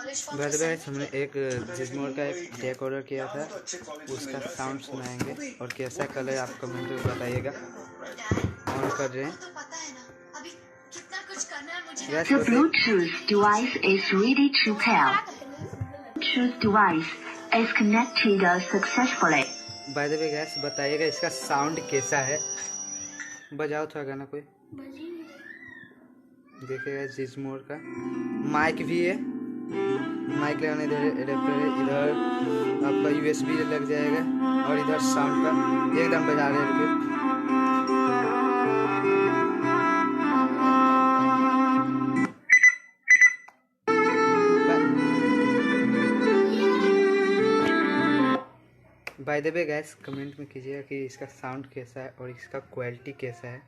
By the way हमने एक जिसमोर का एक डेक ऑर्डर किया था, उसका साउंड सुनाएंगे और कैसा कलर आप कमेंट में बताइएगा। ऑन कर रहे हैं। The Bluetooth device is ready to pair. Bluetooth device is connected successfully. By the way gas बताइएगा इसका साउंड कैसा है। बजाओ थोड़ा गाना कोई। देखिएगा जिसमोर का माइक भी है, माइक लगाने इधर आपका USB लग जाएगा और इधर साउंड का एकदम बजा रहे हैं। By the way guys comment में कीजिएगा कि इसका साउंड कैसा है और इसका क्वालिटी कैसा है।